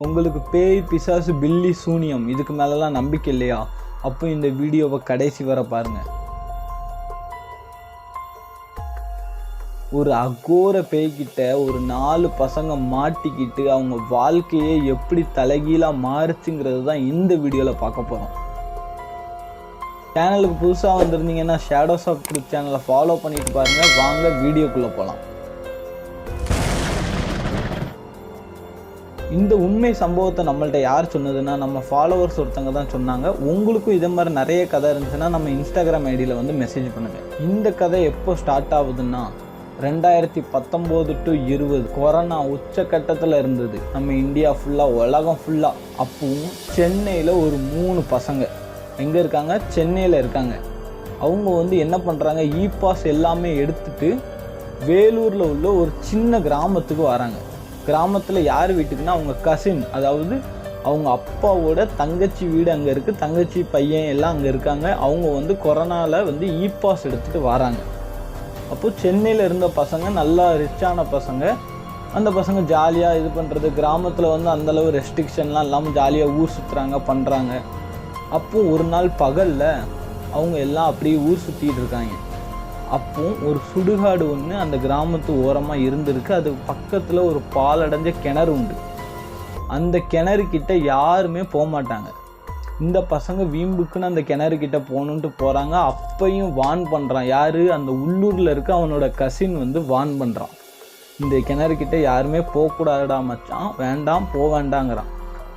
உங்களுக்கு பேய், பிசாசு, பில்லி, சூனியம் இதுக்கு மேலெல்லாம் நம்பிக்கை இல்லையா? அப்போ இந்த வீடியோவை கடைசி வர பாருங்க. ஒரு அகோர பேய்கிட்ட ஒரு 4 பசங்க மாட்டிக்கிட்டு அவங்க வாழ்க்கையே எப்படி தலைகீழாக மாறுச்சுங்கிறது தான் இந்த வீடியோவில் பார்க்க போகிறோம். சேனலுக்கு புதுசாக வந்திருந்தீங்கன்னா ஷேடோஸ் ஆஃப் ட்ரூத் சேனலை ஃபாலோ பண்ணிட்டு பாருங்கள். வாங்க வீடியோக்குள்ளே போகலாம். இந்த உண்மை சம்பவத்தை நம்மள்ட்ட யார் சொன்னதுன்னா நம்ம ஃபாலோவர்ஸ் ஒருத்தங்க தான் சொன்னாங்க. உங்களுக்கும் இதே மாதிரி நிறைய கதை இருந்துச்சுன்னா நம்ம இன்ஸ்டாகிராம் ஐடியில் வந்து மெசேஜ் பண்ணுங்கள். இந்த கதை எப்போ ஸ்டார்ட் ஆகுதுன்னா 2019 to 20 கொரோனா உச்சக்கட்டத்தில் இருந்தது நம்ம இந்தியா ஃபுல்லாக, உலகம் ஃபுல்லாக. அப்பவும் சென்னையில் ஒரு 3 பசங்க எங்கே இருக்காங்க? சென்னையில் இருக்காங்க. அவங்க வந்து என்ன பண்ணுறாங்க, பாஸ் எல்லாமே எடுத்துட்டு வேலூரில் உள்ள ஒரு சின்ன கிராமத்துக்கு வராங்க. கிராமத்தில் யார் வீட்டுக்குன்னா அவங்க கசின், அதாவது அவங்க அப்பாவோட தங்கச்சி வீடு அங்கே இருக்குது. தங்கச்சி பையன் எல்லாம் அங்கே இருக்காங்க. அவங்க வந்து கொரோனாவில் வந்து பாஸ் எடுத்துகிட்டு வராங்க. அப்போது சென்னையில் இருந்த பசங்க நல்லா ரிச்சான பசங்க. அந்த பசங்க ஜாலியாக இது பண்ணுறது, கிராமத்தில் வந்து அந்தளவு ரெஸ்ட்ரிக்ஷன்லாம் இல்லாமல் ஜாலியாக ஊர் சுற்றுறாங்க, பண்ணுறாங்க. அப்போது ஒரு நாள் பகலில் அவங்க எல்லாம் அப்படியே ஊர் சுற்றிட்டு இருக்காங்க. அப்போ ஒரு சுடுகாடு ஒன்று அந்த கிராமத்து ஓரமாக இருந்திருக்கு. அது பக்கத்தில் ஒரு பாலடைஞ்ச கிணறு உண்டு. அந்த கிணறு கிட்ட யாருமே போக மாட்டாங்க. இந்த பசங்க வீம்புக்குன்னு அந்த கிணறு கிட்ட போகணுன்ட்டு போகிறாங்க. அப்பையும் வான் பண்ணுறான். யார்? அந்த உள்ளூரில் இருக்க அவனோட கசின் வந்து வான் பண்ணுறான். இந்த கிணறு கிட்ட யாருமே போகக்கூடாதுடா மச்சான், வேண்டாம், போக வேண்டாங்கிறான்.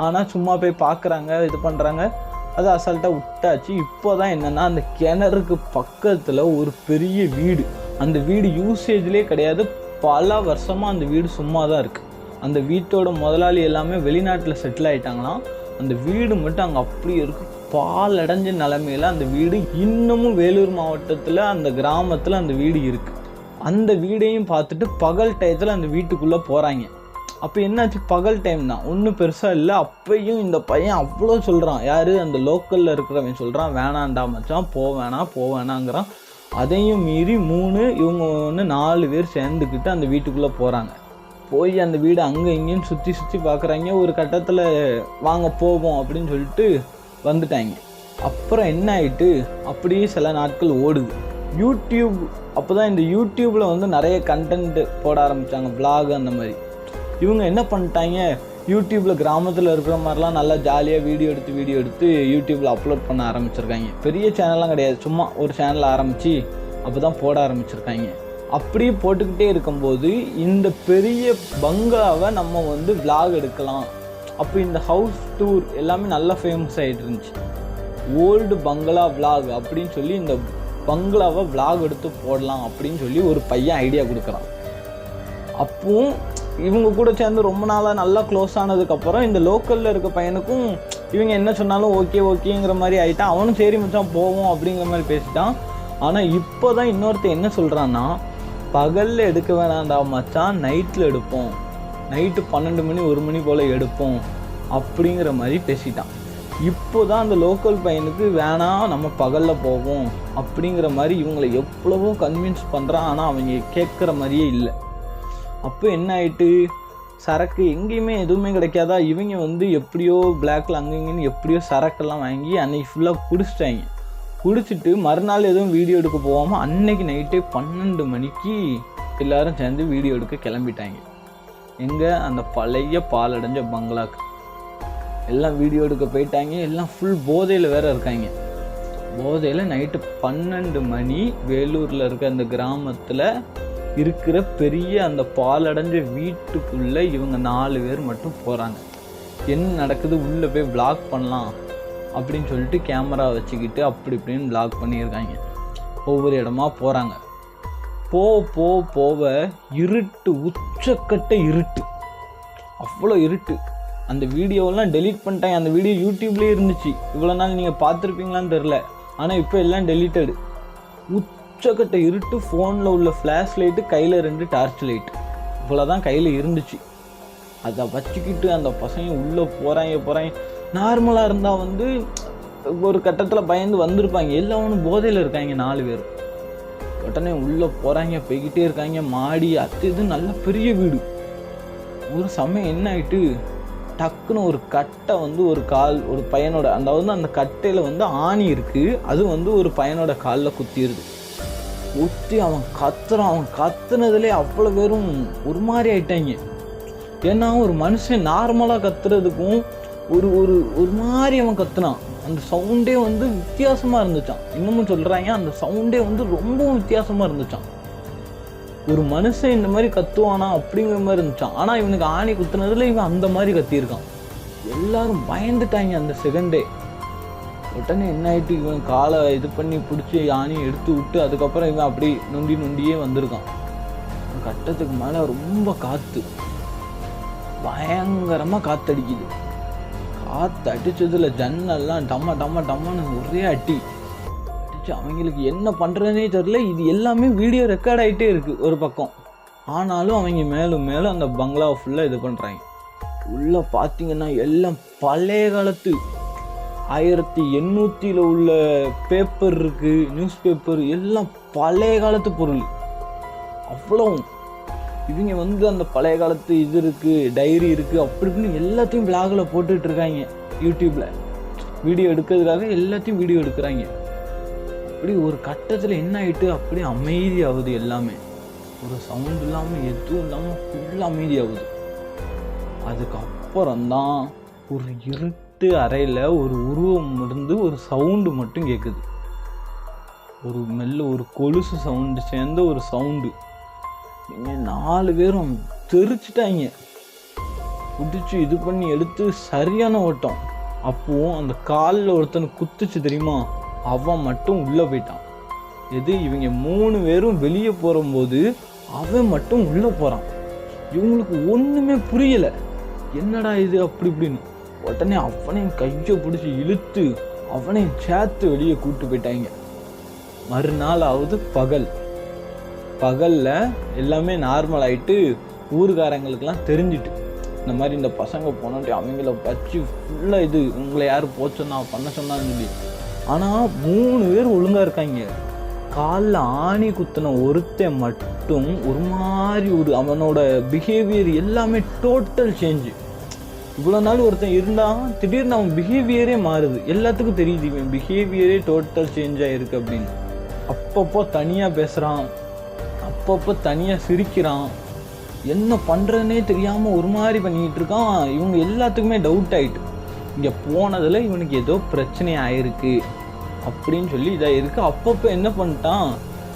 ஆனால் சும்மா போய் பார்க்குறாங்க, இது பண்ணுறாங்க. அது அசால்ட்டாக விட்டாச்சு. இப்போ தான் என்னென்னா, அந்த கிணறுக்கு பக்கத்தில் ஒரு பெரிய வீடு. அந்த வீடு யூசேஜ்லேயே கிடையாது. பல வருஷமாக அந்த வீடு சும்மா தான் இருக்குது. அந்த வீட்டோட முதலாளி எல்லாமே வெளிநாட்டில் செட்டில் ஆகிட்டாங்களாம். அந்த வீடு மட்டும் அங்கே அப்படியே இருக்குது. பாலடைஞ்ச நிலமையில் அந்த வீடு இன்னமும் வேலூர் மாவட்டத்தில் அந்த கிராமத்தில் அந்த வீடு இருக்குது. அந்த வீடையும் பார்த்துட்டு பகல் டயத்தில் அந்த வீட்டுக்குள்ளே போகிறாங்க. அப்போ என்னாச்சு, பகல் டைம் தான், ஒன்றும் பெருசாக இல்லை. அப்பையும் இந்த பையன் அவ்வளோ சொல்கிறான். யார்? அந்த லோக்கலில் இருக்கிறவன் சொல்கிறான், வேணாண்டா மச்சான், போவேணாங்கிறான். அதையும் மீறி இவங்க 4 பேர் சேர்ந்துக்கிட்டு அந்த வீட்டுக்குள்ளே போகிறாங்க. போய் அந்த வீடு அங்கே இங்கேயும் சுற்றி பார்க்குறாங்க. ஒரு கட்டத்தில் வாங்க போவோம் அப்படின்னு சொல்லிட்டு வந்துட்டாங்க. அப்புறம் என்ன ஆகிட்டு, அப்படியே சில நாட்கள் ஓடுது. யூடியூப் அப்போ தான் இந்த யூடியூப்பில் வந்து நிறைய கண்டென்ட் போட ஆரம்பித்தாங்க, விளாக் அந்த மாதிரி. இவங்க என்ன பண்ணிட்டாங்க, யூடியூப்பில் கிராமத்தில் இருக்கிற மாதிரிலாம் நல்லா ஜாலியாக வீடியோ எடுத்து யூடியூப்பில் அப்லோட் பண்ண ஆரம்பிச்சிருக்காங்க. பெரிய சேனல்லாம் கிடையாது, சும்மா ஒரு சேனல் ஆரம்பித்து அப்போ தான் போட ஆரம்பிச்சிருக்காங்க. அப்படியே போட்டுக்கிட்டே இருக்கும்போது இந்த பெரிய பங்களாவை நம்ம வந்து விளாக் எடுக்கலாம். அப்போ இந்த ஹவுஸ் டூர் எல்லாமே நல்லா ஃபேமஸ் ஆகிட்டு இருந்துச்சு. ஓல்டு பங்களா விளாக் அப்படின்னு சொல்லி இந்த பங்களாவை விளாக் எடுத்து போடலாம் அப்படின்னு சொல்லி ஒரு பையன் ஐடியா கொடுக்குறான். அப்பவும் இவங்க கூட சேர்ந்து ரொம்ப நாளாக நல்லா க்ளோஸ் ஆனதுக்கப்புறம் இந்த லோக்கலில் இருக்க பையனுக்கும் இவங்க என்ன சொன்னாலும் ஓகேங்கிற மாதிரி ஆகிட்டான். அவனும் சரி மச்சான் போவோம் அப்படிங்கிற மாதிரி பேசிட்டான். ஆனால் இப்போ தான் இன்னொருத்தர் என்ன சொல்கிறான்னா, பகலில் எடுக்க வேணாண்டா மச்சான், நைட்டில் எடுப்போம், நைட்டு 12 மணி 1 மணி போல் எடுப்போம் அப்படிங்கிற மாதிரி பேசிட்டான். இப்போ தான் அந்த லோக்கல் பையனுக்கு வேணாம், நம்ம பகலில் போவோம் அப்படிங்கிற மாதிரி இவங்களை எவ்வளவோ கன்வின்ஸ் பண்ணுறான். ஆனால் அவங்க கேட்குற மாதிரியே இல்லை. அப்போ என்ன ஆகிட்டு, சரக்கு எங்கேயுமே எதுவுமே கிடைக்காதா, இவங்க வந்து எப்படியோ பிளாக்ல அங்கேங்கன்னு எப்படியோ சரக்கெல்லாம் வாங்கி அன்றைக்கி ஃபுல்லாக குடிச்சிட்டாங்க. குடிச்சிட்டு மறுநாள் எதுவும் வீடியோ எடுக்க போகாமல் அன்னைக்கு நைட்டே 12 மணிக்கு எல்லோரும் சேர்ந்து வீடியோ எடுக்க கிளம்பிட்டாங்க. எங்கே? அந்த பழைய பாலடைஞ்ச பங்களாக்கு எல்லாம் வீடியோ எடுக்க போயிட்டாங்க. எல்லாம் ஃபுல் போதையில் வேறு இருக்காங்க. போதையில் நைட்டு 12 மணி வேலூரில் இருக்க அந்த கிராமத்தில் இருக்கிற பெரிய அந்த பாலடைஞ்ச வீட்டுக்குள்ளே இவங்க 4 பேர் மட்டும் போகிறாங்க. என்ன நடக்குது, உள்ளே போய் விளாக் பண்ணலாம் அப்படின்னு சொல்லிட்டு கேமரா வச்சுக்கிட்டு அப்படி இப்படின்னு விளாக் பண்ணியிருக்காங்க. ஒவ்வொரு இடமா போகிறாங்க. போவ இருட்டு, உச்சக்கட்ட இருட்டு, அவ்வளோ இருட்டு. அந்த வீடியோவெல்லாம் டெலீட் பண்ணிட்டாங்க. அந்த வீடியோ யூடியூப்லேயே இருந்துச்சு. இவ்வளோ நாள் நீங்கள் பார்த்துருப்பீங்களான்னு தெரில. ஆனால் இப்போ எல்லாம் டெலீட்டடு. உச்சக்கட்ட இருட்டு. ஃபோனில் உள்ள ஃப்ளாஷ் லைட்டு, கையில் 2 டார்ச் லைட்டு, இவ்வளோ தான் கையில் இருந்துச்சு. அதை வச்சுக்கிட்டு அந்த பசங்க உள்ளே போகிறாங்க. நார்மலாக இருந்தால் வந்து ஒரு கட்டத்தில் பயந்து வந்திருப்பாங்க. எல்லாம் போதையில் இருக்காங்க 4 பேர். உடனே உள்ளே போகிறாங்க, போய்கிட்டே இருக்காங்க. மாடி அது இது நல்ல பெரிய வீடு. ஒரு சமயம் என்ன ஆயிட்டு, டக்குன்னு ஒரு கட்டை வந்து ஒரு பையனோட அந்த கட்டையில் வந்து ஆணி இருக்குது, அது வந்து ஒரு பையனோட காலில் குத்திடுது. குத்தி அவன் கத்துறான். அவன் கத்துனதுலே அவ்வளோ பேரும் ஒரு மாதிரி ஆயிட்டாங்க. ஏன்னா ஒரு மனுஷன் நார்மலாக கத்துறதுக்கும் ஒரு மாதிரி அவன் கத்துனான். அந்த சவுண்டே வந்து வித்தியாசமாக இருந்துச்சான். இன்னமும் சொல்கிறாங்க, அந்த சவுண்டே வந்து ரொம்பவும் வித்தியாசமாக இருந்துச்சான். ஒரு மனுஷன் இந்த மாதிரி கத்துவானா அப்படிங்கிற மாதிரி இருந்துச்சான். ஆனால் இவனுக்கு ஆணி குத்துனதுல இவன் அந்த மாதிரி கத்தியிருக்கான். எல்லாரும் பயந்துட்டாங்க அந்த செகண்டே. உடனே என்ன ஆயிட்டு, இவன் காலை இது பண்ணி பிடிச்சி ஆணியை எடுத்து விட்டு அதுக்கப்புறம் இவன் அப்படி நொண்டியே வந்திருக்கான். கட்டத்துக்கு மேலே ரொம்ப காற்று, பயங்கரமாக காற்றடிக்குது. காற்று அடிச்சதுல ஜன்னல்லாம் டம்மன்னு ஒரே அடிச்சு அவங்களுக்கு என்ன பண்ணுறதுனே தெரியல. இது எல்லாமே வீடியோ ரெக்கார்ட் ஆகிட்டே இருக்குது ஒரு பக்கம். ஆனாலும் அவங்க மேலும் அந்த பங்களா ஃபுல்லாக இது பண்ணுறாங்க. உள்ளே பார்த்தீங்கன்னா எல்லாம் பழைய காலத்து 1800 உள்ள பேப்பர் இருக்குது, நியூஸ் பேப்பர் எல்லாம் பழைய காலத்து பொருள். அவ்வளோ இவங்க வந்து அந்த பழைய காலத்து இது இருக்குது, டைரி இருக்குது, அப்படி இப்படின்னு எல்லாத்தையும் விளாகில் போட்டுட்ருக்காங்க. யூடியூப்பில் வீடியோ எடுக்கிறதுக்காக எல்லாத்தையும் வீடியோ எடுக்கிறாங்க. அப்படி ஒரு கட்டத்தில் என்ன ஆகிட்டு அப்படியே அமைதியாகுது. எல்லாமே ஒரு சவுண்ட் இல்லாமல் எதுவும் இல்லாமல் ஃபுல்லாக அமைதியாகுது. அதுக்கப்புறம்தான் ஒரு இருட்டு அறையில் ஒரு உருவம் இருந்து ஒரு சவுண்டு மட்டும் கேட்குது. ஒரு மெல்ல ஒரு கொலுசு சவுண்டு சேர்ந்த ஒரு சவுண்டு. நீங்கள் 4 பேரும் தெரிச்சிட்டாங்க. பிடிச்சி இது பண்ணி எடுத்து சரியான ஓட்டம். அப்போது அந்த காலில் ஒருத்தனை குத்துச்சு தெரியுமா, அவன் மட்டும் உள்ளே போயிட்டான். இவங்க 3 பேரும் வெளியே போகும்போது அவன் மட்டும் உள்ளே போகிறான். இவங்களுக்கு ஒன்றுமே புரியலை, என்னடா இது அப்படி இப்படின்னு. உடனே அவனையும் கையை பிடிச்சி இழுத்து அவனையும் சேர்த்து வெளியே கூப்பிட்டு போயிட்டாங்க. மறுநாளாவது பகலில் எல்லாமே நார்மல் ஆகிட்டு ஊருக்காரங்களுக்கெல்லாம் தெரிஞ்சிட்டு, இந்த மாதிரி இந்த பசங்க போனாட்டி அவங்கள வச்சு ஃபுல்லாக இது உங்களை யார் போச்சோன்னா பண்ண சொன்னான்னு சொல்லி. ஆனால் 3 பேர் ஒழுங்காக இருக்காங்க. காலில் ஆணி குத்தின ஒருத்தன் மட்டும் ஒரு மாதிரி அவனோட பிஹேவியர் எல்லாமே டோட்டல் சேஞ்சு. இவ்வளோ நாள் ஒருத்தன் இருந்தான், திடீர்னு அவன் பிஹேவியரே மாறுது. எல்லாத்துக்கும் தெரியுது இவன் பிஹேவியரே டோட்டல் சேஞ்ச் ஆகிருக்கு அப்படின்னு. அப்பப்போ தனியாக பேசுகிறான், அப்பப்போ தனியாக சிரிக்கிறான். என்ன பண்ணுறதுனே தெரியாமல் ஒரு மாதிரி பண்ணிக்கிட்டு இருக்கான். இவங்க எல்லாத்துக்குமே டவுட் ஆகிட்டு, இங்கே போனதில் இவனுக்கு ஏதோ பிரச்சனை ஆயிருக்கு அப்படின்னு சொல்லி இதாக இருக்குது. அப்பப்போ என்ன பண்ணிட்டான்,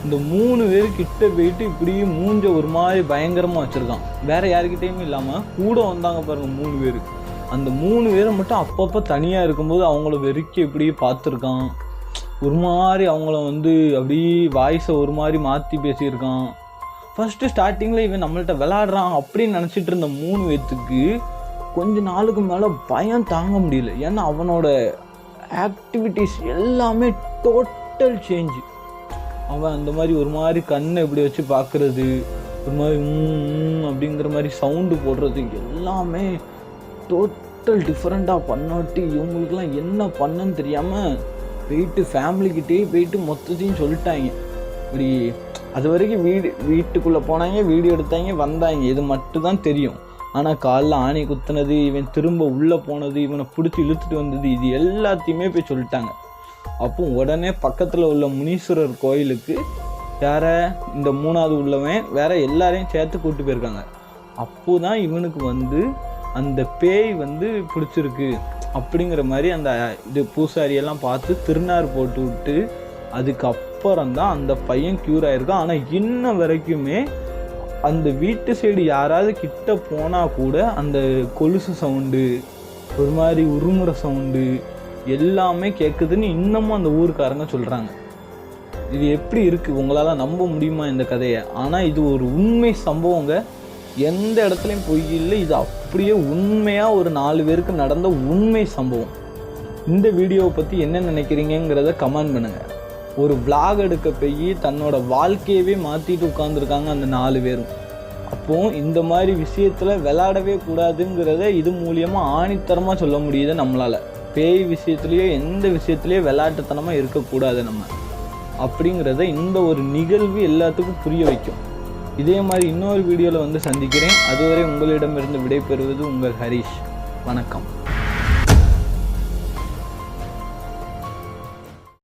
இந்த 3 பேர்கிட்ட போயிட்டு இப்படி மூஞ்ச ஒரு மாதிரி பயங்கரமாக வச்சுருக்கான். வேறு யாருக்கிட்டையுமே இல்லாமல் கூட வந்தாங்க பாருங்கள் 3 பேர். அந்த 3 பேரை மட்டும் அப்பப்போ தனியாக இருக்கும்போது அவங்கள வெறுக்கி இப்படியே பார்த்துருக்கான். ஒரு மாதிரி அவங்கள வந்து அப்படியே வாய்ஸை ஒரு மாதிரி மாற்றி பேசியிருக்கான். ஃபஸ்ட்டு ஸ்டார்டிங்கில் இவன் நம்மள்கிட்ட விளாடுறான் அப்படின்னு நினச்சிட்டு இருந்த 3 பேர்த்துக்கு கொஞ்ச நாளுக்கு மேலே பயம் தாங்க முடியல. ஏன்னா அவனோட ஆக்டிவிட்டீஸ் எல்லாமே டோட்டல் சேஞ்சு. அவன் அந்த மாதிரி ஒரு மாதிரி கண்ணை இப்படி வச்சு பார்க்குறது, ஒரு மாதிரி அப்படிங்கிற மாதிரி சவுண்டு போடுறது, எல்லாமே டோட்டல் டிஃப்ரெண்ட்டாக பண்ணாட்டி இவங்களுக்குலாம் என்ன பண்ணன்னு தெரியாமல் போயிட்டு ஃபேமிலிக்கிட்டே போயிட்டு மொத்தத்தையும் சொல்லிட்டாங்க. இப்படி அது வரைக்கும் வீட்டுக்குள்ளே போனாங்க, வீடியோ எடுத்தாங்க, வந்தாங்க, இது மட்டும் தான் தெரியும். ஆனால் காலில் ஆணி குத்துனது, இவன் திரும்ப உள்ளே போனது, இவனை பிடிச்சி இழுத்துட்டு வந்தது, இது எல்லாத்தையுமே போய் சொல்லிட்டாங்க. அப்போ உடனே பக்கத்தில் உள்ள முனீஸ்வரர் கோயிலுக்கு இந்த 3வது உள்ளவன் வேற எல்லாரையும் சேர்த்து கூப்பிட்டு போயிருக்காங்க. அப்போ தான் இவனுக்கு வந்து அந்த பேய் வந்து பிடிச்சிருக்கு அப்படிங்கிற மாதிரி அந்த இது பூசாரியெல்லாம் பார்த்து திருநார் போட்டு விட்டு அதுக்கப்புறம் தான் அந்த பையன் க்யூர் ஆகிருக்கான். ஆனால் இன்ன வரைக்குமே அந்த வீட்டு சைடு யாராவது கிட்ட போனால் கூட அந்த கொலுசு சவுண்டு, ஒரு மாதிரி உருமுற சவுண்டு எல்லாமே கேட்குதுன்னு இன்னமும் அந்த ஊருக்காரங்க சொல்கிறாங்க. இது எப்படி இருக்குது, உங்களால் நம்ப முடியுமா இந்த கதையை? ஆனால் இது ஒரு உண்மை சம்பவங்க, எந்த இடத்துலையும் பொய் இல்லை. இது அப்படியே உண்மையாக ஒரு 4 பேருக்கு நடந்த உண்மை சம்பவம். இந்த வீடியோவை பற்றி என்ன நினைக்கிறீங்கிறத கமெண்ட் பண்ணுங்கள். ஒரு vlog எடுக்க போய் தன்னோட வாழ்க்கையவே மாற்றிட்டு உட்காந்துருக்காங்க அந்த 4 பேரும். அப்போது இந்த மாதிரி விஷயத்தில் விளையாடவே கூடாதுங்கிறத இது மூலியமாக ஆணித்தரமாக சொல்ல முடியுது நம்மளால். பேய் விஷயத்துலேயோ எந்த விஷயத்துலேயோ விளையாட்டுத்தனமாக இருக்கக்கூடாது நம்ம அப்படிங்கிறத இந்த ஒரு நிகழ்வு எல்லாத்துக்கும் புரிய வைக்கும். இதே மாதிரி இன்னொரு வீடியோவில் வந்து சந்திக்கிறேன். அதுவரை உங்களிடமிருந்து விடைபெறுவது உங்கள் ஹரிஷ். வணக்கம்.